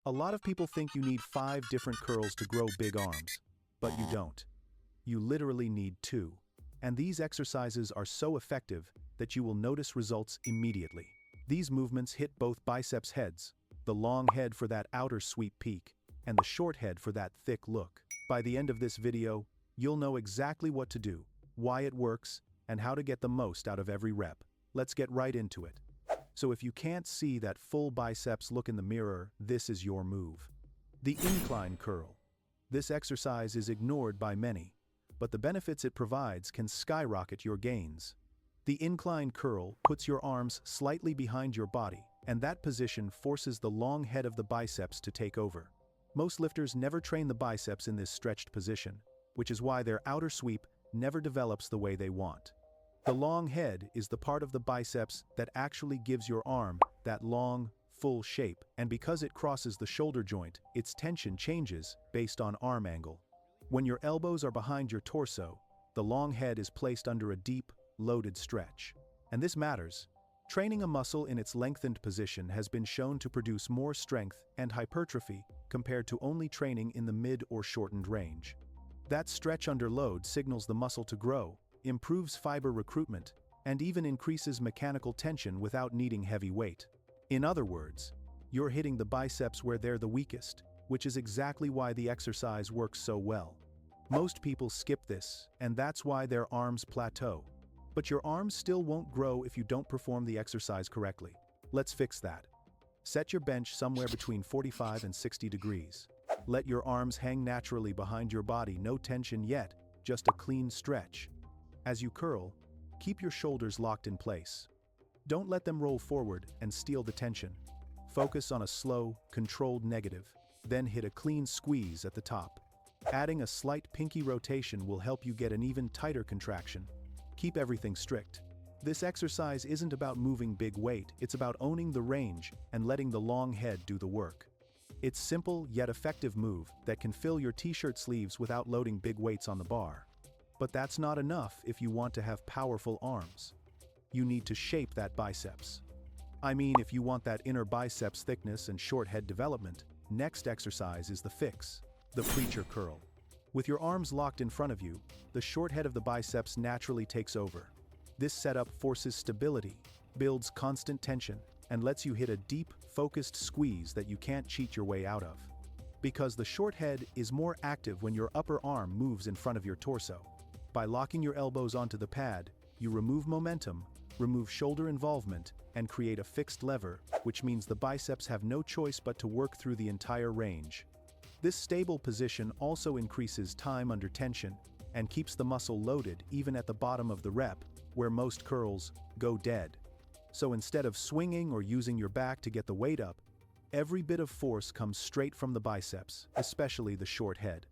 A lot of people think you need 5 different curls to grow big arms, but you don't. You literally need 2. And these exercises are so effective that you will notice results immediately. These movements hit both biceps heads, the long head for that outer sweep peak, and the short head for that thick look. By the end of this video, you'll know exactly what to do, why it works, and how to get the most out of every rep. Let's get right into it. So if you can't see that full biceps look in the mirror, this is your move. The incline curl. This exercise is ignored by many, but the benefits it provides can skyrocket your gains. The incline curl puts your arms slightly behind your body, and that position forces the long head of the biceps to take over. Most lifters never train the biceps in this stretched position, which is why their outer sweep never develops the way they want. The long head is the part of the biceps that actually gives your arm that long, full shape, and because it crosses the shoulder joint, its tension changes based on arm angle. When your elbows are behind your torso, the long head is placed under a deep, loaded stretch. And this matters. Training a muscle in its lengthened position has been shown to produce more strength and hypertrophy compared to only training in the mid or shortened range. That stretch under load signals the muscle to grow, improves fiber recruitment, and even increases mechanical tension without needing heavy weight. In other words, you're hitting the biceps where they're the weakest, which is exactly why the exercise works so well. Most people skip this, and that's why their arms plateau. But your arms still won't grow if you don't perform the exercise correctly. Let's fix that. Set your bench somewhere between 45 and 60 degrees. Let your arms hang naturally behind your body, no tension yet, just a clean stretch. As you curl, keep your shoulders locked in place. Don't let them roll forward and steal the tension. Focus on a slow, controlled negative, then hit a clean squeeze at the top. Adding a slight pinky rotation will help you get an even tighter contraction. Keep everything strict. This exercise isn't about moving big weight, it's about owning the range and letting the long head do the work. It's simple yet effective move that can fill your t-shirt sleeves without loading big weights on the bar. But that's not enough if you want to have powerful arms. You need to shape that biceps. I mean, if you want that inner biceps thickness and short head development, next exercise is the fix, the preacher curl. With your arms locked in front of you, the short head of the biceps naturally takes over. This setup forces stability, builds constant tension, and lets you hit a deep, focused squeeze that you can't cheat your way out of. Because the short head is more active when your upper arm moves in front of your torso. By locking your elbows onto the pad, you remove momentum, remove shoulder involvement, and create a fixed lever, which means the biceps have no choice but to work through the entire range. This stable position also increases time under tension and keeps the muscle loaded even at the bottom of the rep, where most curls go dead. So instead of swinging or using your back to get the weight up, every bit of force comes straight from the biceps, especially the short head,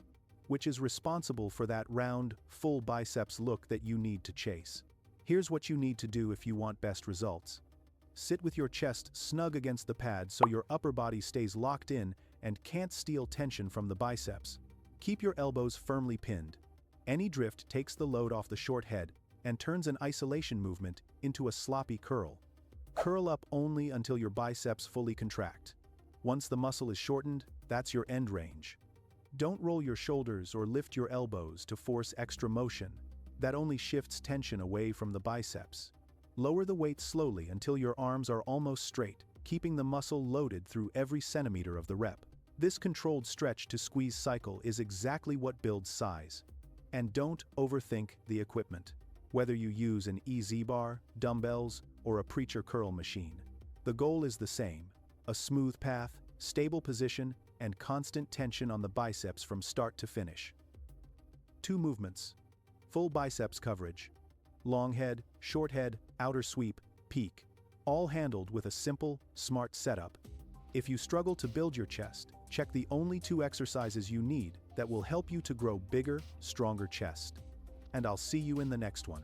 which is responsible for that round, full biceps look that you need to chase. Here's what you need to do if you want best results. Sit with your chest snug against the pad so your upper body stays locked in and can't steal tension from the biceps. Keep your elbows firmly pinned. Any drift takes the load off the short head and turns an isolation movement into a sloppy curl. Curl up only until your biceps fully contract. Once the muscle is shortened, that's your end range. Don't roll your shoulders or lift your elbows to force extra motion. That only shifts tension away from the biceps. Lower the weight slowly until your arms are almost straight, keeping the muscle loaded through every centimeter of the rep. This controlled stretch to squeeze cycle is exactly what builds size. And don't overthink the equipment. Whether you use an EZ bar, dumbbells, or a preacher curl machine, the goal is the same: a smooth path, stable position, and constant tension on the biceps from start to finish. 2 movements. Full biceps coverage. Long head, short head, outer sweep, peak. All handled with a simple, smart setup. If you struggle to build your chest, check the only 2 exercises you need that will help you to grow bigger, stronger chest. And I'll see you in the next one.